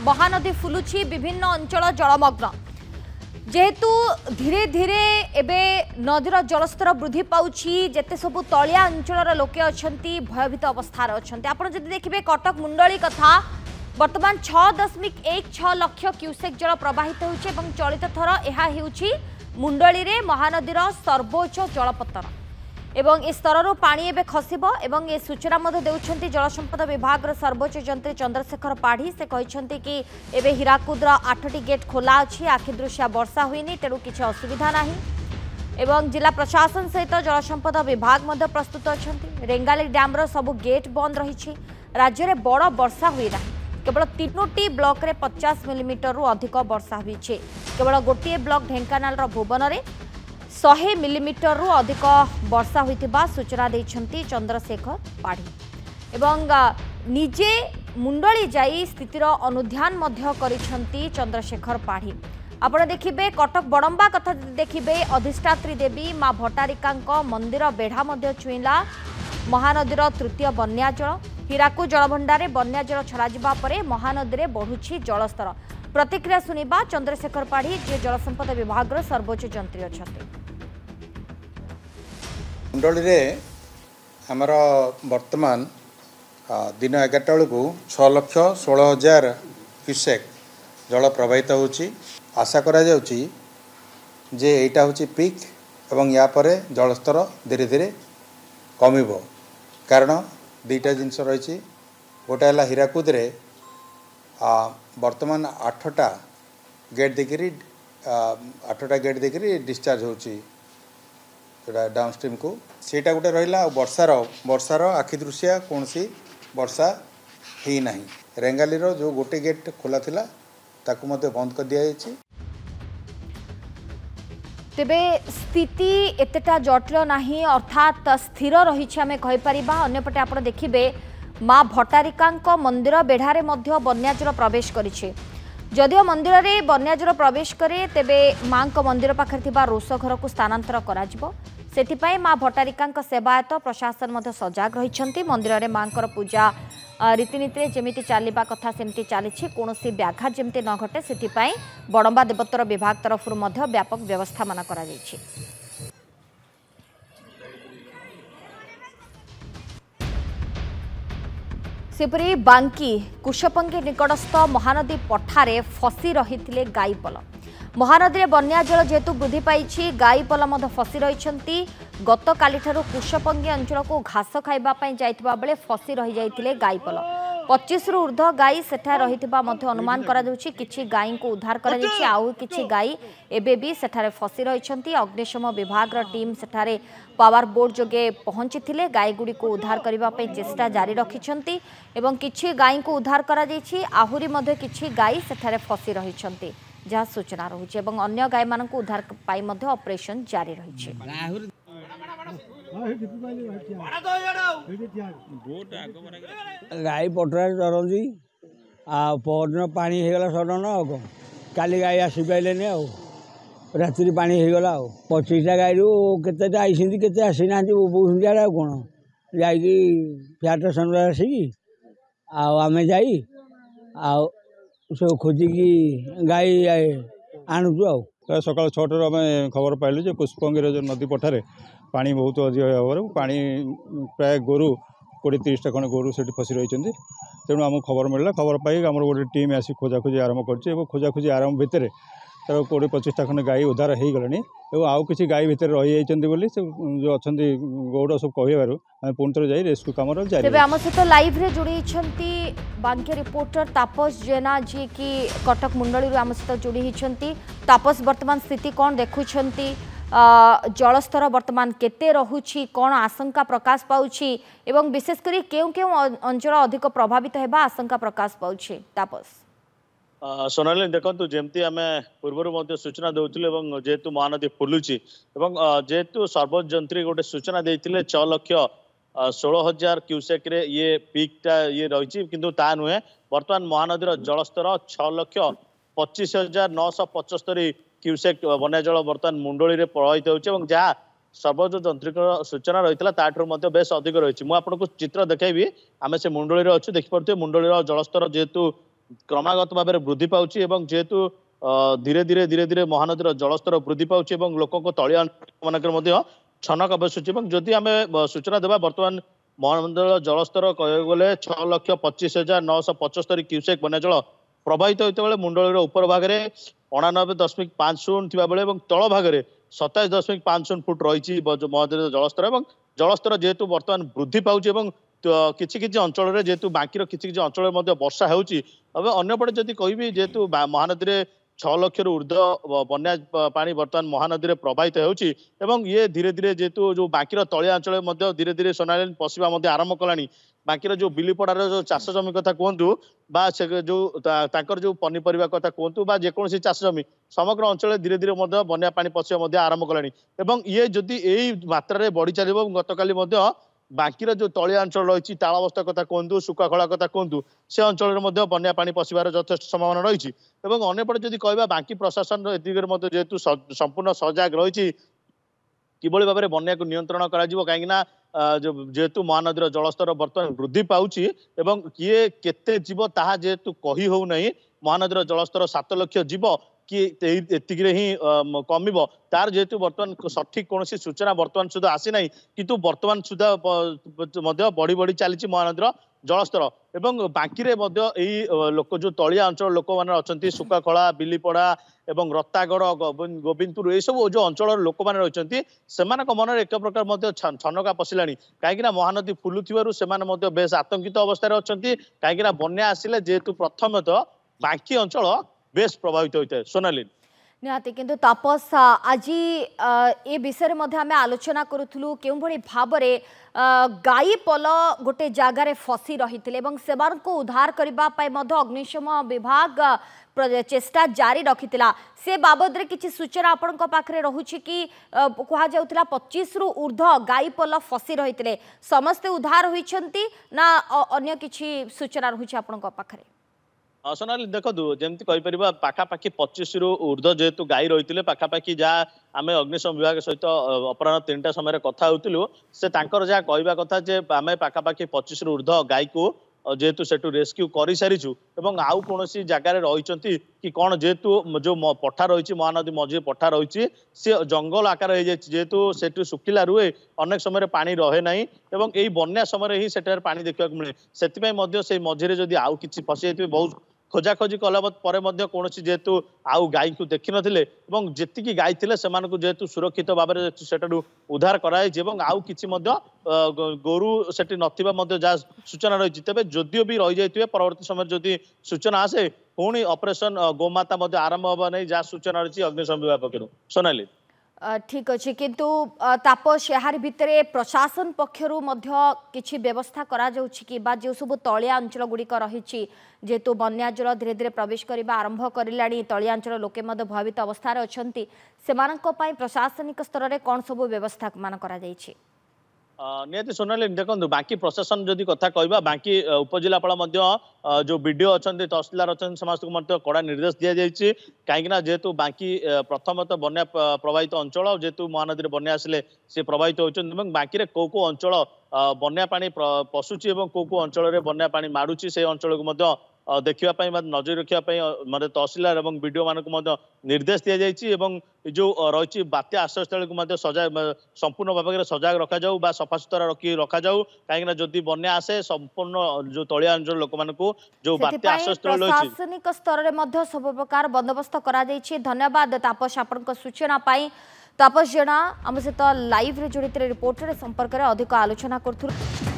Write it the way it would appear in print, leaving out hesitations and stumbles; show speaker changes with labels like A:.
A: महानदी फुलुछि विभिन्न अंचल जलमग्न जेहेतु धीरे धीरे एबे नदीर जलस्तर वृद्धि पाउछि जेते सबु तलिया अंचल लोके अछंती भयभीत अवस्था अछंती। आपण जदि देखिबे कटक मुंडली कथा वर्तमान 6.16 लाख क्यूसेक जल प्रवाहित होउछि एवं चलित थर एहा हेउछि मुंडली रे महानदीर सर्वोच्च जलपतन एवं ए स्तर पानी एबे खसिबो एवं ए सूचना मध्य देउछंती जल संपद विभाग रो सर्वोच्च जंत्री चंद्रशेखर पाढ़ी से कहिसंती कि एबे हीराकुदर 8टी गेट खोला अछि आखि दृश्य वर्षा होइनी तेणु किछि असुविधा नाही एवं जिला प्रशासन सहित जल संपद विभाग मध्य प्रस्तुत अछंती। रेंगाली डैम रो सब गेट बंद रहिछि। राज्य रे बड़ वर्षा होइना केवल 3टी ब्लॉक रे 50 मिलीमीटर रु अधिक वर्षा होइछि। केवल गोटे ब्लॉक ढेंकानाल रो भुवन रे 100 मिलीमीटर रु अधिक वर्षा होइतिबा सूचना दैछंती चंद्रशेखर पाढ़ी एवं निजे मुंडली जाई स्थितिर अनुध्यान मध्य करिछंती चंद्रशेखर पाढ़ी। आपण देखिबे कटक बड़ंबा कथा देखिबे अधिष्ठात्री देवी मां भट्टारिका मंदिर बेढ़ा मध्य छुईला महानदीर तृतीय बन्या जल। हीराकुद जलभंडारे बन्या जल छड़ा जिबा परे महानदी रे बढ़ुछि जलस्तर। प्रतिक्रिया सुनिबा चंद्रशेखर पाढ़ी जे जलसंपद विभाग रो सर्वोच्च जंत्री अछंती।
B: मुंडली रे आमर वर्तमान दिन 11टा बेलू 6,16,000 क्यूसेक जल प्रवाहित होची। आशा करा जाउची जे एटा होची पीक एवं या परे जलस्तर धीरे धीरे कमिबो कारण दुईटा जिनस रही गोटे है हीराकुद रे वर्तमान 8टा गेट देखिरी डिस्चार्ज होची डाउनस्ट्रीम को सेटा गोटे रहा वर्षार आखि दृश्य कौन सी वर्षा ही नहीं। रेंगाली जो गोटे गेट खोला थिला ताकू मध्य बंद कर दिया जायछि।
A: तेबे स्थिति एतेटा जटिल नाही अर्थात स्थिर रही आम कहीपर। अंपटे आप देखिए मां भट्टारिका मंदिर बेढ़ारे मध्य बन्याजल प्रवेश करिछि। जदिओ मंदिर में बन्याजल प्रवेश करे तेबे मां मंदिर पाखे रोष घर को स्थानांतर करा सेथिपाई मां भट्टारिका सेवायत प्रशासन मध्य सजग रही। मंदिर में मां पूजा रीतिनीति जमीती चलवा कथा सेमती चली कौन व्याघात जमती न घटे से बड़ंबा देवोत्तर विभाग तरफ व्यापक व्यवस्था मान करा जायछि। सेपरी बांकी कुशपंगी निकटस्थ महानदी पठारे फसी रही गाईपल। महानदी में बन्या जल जेहेतु वृद्धि पाई गाईपल फसी रही। गत काली कुशपंगी अंचल को घास खाइबापी जाइथिबा बेले फसी रही जाइथिले गाईपल। 25 रु ऊर्ध्व गाई सेठा रहिथिबा अनुमान करा जाउछि। किछि गाई को उद्धार करा जाइछि आउ किछि गाई एबे भी सेठारे फसी रहिछंती। अग्निशम विभाग टीम सेठारे पावर बोर्ड जोगे पहुंचीथिले गाई गुडी को उद्धार करिबा पई चेष्टा जारी रखिछंती एवं किछि गाई को उद्धार करा जाइछि। आहुरी मध्ये किछि गाई सेठारे फसी रहिछंती जहाँ सूचना रहुछि एवं अन्य गाई मानक उद्धार पाई मध्ये ऑपरेशन जारी रहिछि।
C: गाई पटरा चरती परदिन पानी होगला सडन काली गाई आसी पारे राति पानी होगला 25टा गाई केते आई केते आसी ना बोलते आड़े कौन जाकि फ्लाट स्टेशन आसिकी आमे जाई सब खोजिकी गाई आणुचु
D: सकाल 6टार आम खबर पाइलु जे पुष्पंगीर जो नदी पठारे पानी बहुत अधिक होवर पानी प्राय गोरु 20-30टा खंड गोरु से फसी रही तेणु आमको खबर मिलला। खबर पाई आम गोटे टीम आसी खोजाखोजी आरंभ कर खोजाखोजी आरंभ भितर तर 20-25टा खंड गाई उद्धार हो गलानी और आउ किसी गाई भितर रही जो अच्छा गौड़ सब कहबार पुणी थोड़ा जाए रेस्क्यू कम जारी।
A: आम सहित लाइव रे जोड़ी बांके रिपोर्टर तापस जेना जी की कटक मुंडली आम सहित जोड़ी होती। तापस वर्तमान स्थिति कौन देखुंट जलस्तर वर्तमान केते रहुछि कौन आशंका प्रकाश पाउछि एवं विशेषकर केउ केउ अंचल अधिक प्रभावित हेबा आशंका प्रकाश पाउछि। तापस
E: सोनाली देखु जमती आम पूर्व सूचना दौले जेहेतु महानदी फुलुची जेहेतु सर्वोच्च जंत्री गोटे सूचना देते 6,16,000 क्यूसेक रे ये पीकटा ये रही किंतु ता नुहे वर्तमान महानदीर जलस्तर 6,25,975 क्यूसेक बन्या जल बर्तमान मुंडली रे प्रवाहित होउछि जहाँ सर्वोच्च जंत्रिक सूचना रही बेस अधिक रही। मुझे आपको चित्र देखी आम से मुंडली अच्छे देखिपे मुंडली जलस्तर जेहेतु क्रमागत भाव में वृद्धि पाउछि एवं जेहेतु धीरे धीरे धीरे धीरे महानदीर जलस्तर वृद्धि पाउछि एवं लोक तलिया मान छनक बसुछि जदि आम सूचना देवा बर्तमान महानदीर जलस्तर कह गले 6,25,975 क्यूसेक बन्या जल प्रवाहित होते बेले मुंडलीर उपर भाग में 89.50 थिबा बेले एवं तल भाग में 27.50 फुट रही महानदीर जलस्तर एवं जलस्तर जेहेतु बर्तमान वृद्धि पाउछि एवं किछि किछि अंचल रे जेहेतु बाकीर किछि किछि अंचल मध्ये वर्षा हेउछि अन्यपटे जदि कहबी जेहेतु महानदी 6 लाख ऊर्ध्व बन्या पानी बर्तमान महानदी में प्रवाहित होउछि एवं ये धीरे धीरे जेहेतु जो बाकीर तलिया अंचल मध्ये धीरे धीरे सोनाली पशिबा मध्ये आरंभ कलानी बाकीर जो बिलीपड़ार जो चाष जमी कथा कहतु बा जो तांकर जो पनीपरिया कथा कहतु बा जेकोसी चाष जमी समग्र अंचल धीरे धीरे मध्ये बन्या पानी पशिबा आरंभ कलानी एवं ये जदि एई मात्रा रे बढ़ी चलिबो गतकाली मध्ये बाकीर जो तलिया अंचल रही तालबस्ता कथा कहतु सुकाखोला कथा कहतु से अंचल में बन्या पानी पशिबार यथेष्ट संभावना रही अंपटे जदि कहबा बाकी प्रशासन दिगरे जेहेतु संपूर्ण सजग रही किभली भाव में बन्या को नियंत्रण करा कहीं जेहेतु महानदीर जलस्तर बर्तमान वृद्धि पाउछि एवं किए केते जीव ताहा जेहेतु कही हो नहीं महानदीर जलस्तर 7 लाख जीव कि एतिक ही कमिब तार जेहेतु बर्तमान सठिक कौन सूचना बर्तमान सुधा आसी ना किंतु बर्तमान सुधा बढ़ी बढ़ी चली महानदीर जलस्तर एवं बाकी लोक जो तलिया अंचल लोक मैंने अच्छा सुकाखोला बिलीपड़ा एवं रत्तागढ़ गोविंदपुर ये सब जो अंचल लोक मैंने रही से मन एक प्रकार छनका पशिला कहीं महानदी फुलुवर से बेस आतंकित अवस्था अच्छा कहीं बन्या आसिले जेहेतु प्रथमतः बाकी अंचल बेस प्रभावित होता है सोनाली
A: निहाती किंतु तापस आज ए विषय में आम आलोचना करूँ क्यों भाव में गाई पल गोटे जगार फसी रही से उद्धार करने अग्निशम विभाग चेष्टा जारी रखिथिला से बाबद रे किछि सूचना आपण को पाखरे रहुछि कि कहा जाउथिला 25 रु ऊर्ध्व गाई पल फसी रहिथिले समस्त उद्धार होइछंती ना अन्य किछि सूचना रहुछि आपण को पाखरे
E: सोनाली देखो जमी कहीपर पाखापाखि 25 रु ऊर्ध्व जेहेतु गाई रही पाखापाखि जहाँ आम अग्निशम विभाग सहित अपराह 3टा समय कथा होतिलु से तांकर जहाँ कहवा कथा जे आम पाखापाखि 25 रु ऊर्ध्व गाई को जेहेतु सेठू रेस्क्यू कर सारीचु एवं आउ कौन जगार रही कि कौन जेहेतु जो पठा रही महानदी मझे पठा रही सी जंगल आकार हो जेहेतु सेठू सुखिला रुए अनेक समय पानी रहे ना एवं यही बन्या समय ही सेठार पानी देखा मिले से मझे जदि आउ कि फसी जाए बहुत खोजाखोजी कला कौन जेहेतु आउ गाई को देखी नथिले जी गाई थे से जेहेतु सुरक्षित भाव में सेठारू उद्धार कराई आउ कि गोरु सेठी नथिबा जहाँ सूचना रही तेज जदिओ भी रही जाइए परवर्ती समय जदि सूचना आसे पुणी ऑपरेशन गोमाता आरंभ हवा नहीं जहाँ सूचना रही अग्निशम विभाग पक्षर सोनाली
A: ठीक अच्छे किंतु तापस यार भितर प्रशासन पक्षरु किछि व्यवस्था करा जाउछि कि बा जो सब तलिया अंचल गुड़िक रही जेहेतु बन्या जल धीरे धीरे प्रवेश करने आरंभ करलानी तलिया अंचल लोके भयभीत अवस्था अच्छी से प्रशासनिक स्तर में कौन सब व्यवस्था मान करा जाइछि
E: निहती सोनाली देखो बाकी प्रशासन जदि कथा कहबा बाकी उपजिलापाल जो वीडियो अच्छा तहसिलदार अच्छा से कड़ा निर्देश दि जाइए कहीं जेहेतु बाकी प्रथमतः बन्या प्रभावित अंचल जेहेतु महानदी बन्या आसिले सी प्रभावित होती बाकी कौ कौ अंचल बन्या पानी पशुची कौ कौ अंचल बन्या पानी मारुची से अंचल को देखा नजर रखापी मतलब तहसिलदार और वीडियो मानक निर्देश दि जाइए जो रही बात्या आश्रयस्थल को सजाग संपूर्ण भाव में सजाग रखा जाऊ बा सफा सुतरा रखा जाऊ कहीं जदि बन्या आसे संपूर्ण जो तलिया अंचल लोक मानक जो बात्या आश्रयस्थल
A: प्रशासनिक स्तर में सब प्रकार बंदोबस्त करा धन्यवाद तापस आपण सूचना पाई तापस जेना आम सहित लाइव रे जोड़ी रिपोर्टर संपर्क में अधिक आलोचना करूँ।